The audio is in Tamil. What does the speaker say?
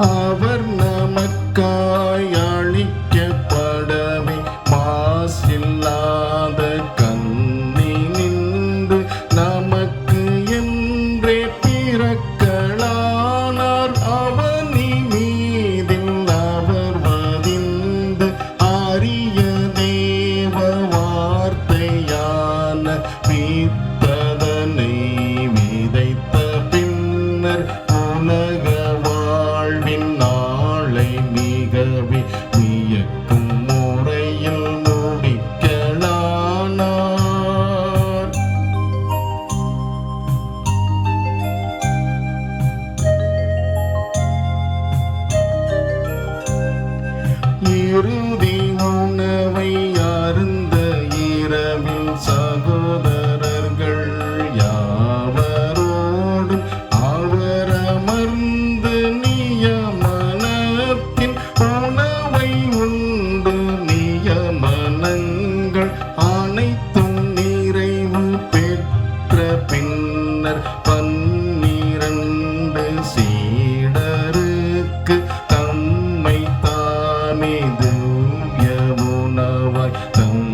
அவர் நமக்காய் அளிக்கப்படவே மாசில்லாத கன்னி நின்று நமக்கு என்றே பிறக்கலானார். அவனி மீதில் அவர் வதிந்து அரிய தேவ வார்த்தையான வித்ததனை விதைத்த பின்னர் உலக வாழ்வின் நாளை மிகவே வியக்கும் முறையில் முடிக்கலானார். இறுதி உணவை அருந்த இரவில் சகோதரர்கள் யாவரோடும் அவர் அமர்ந்து நியமனத்தின் உணவை உண்டு. நியமனங்கள் அனைத்தும் நிறைவு பெற்ற பின்னர் 12 சீடருக்கு தம்மை தாமே திவ்ய உணவாய் தம்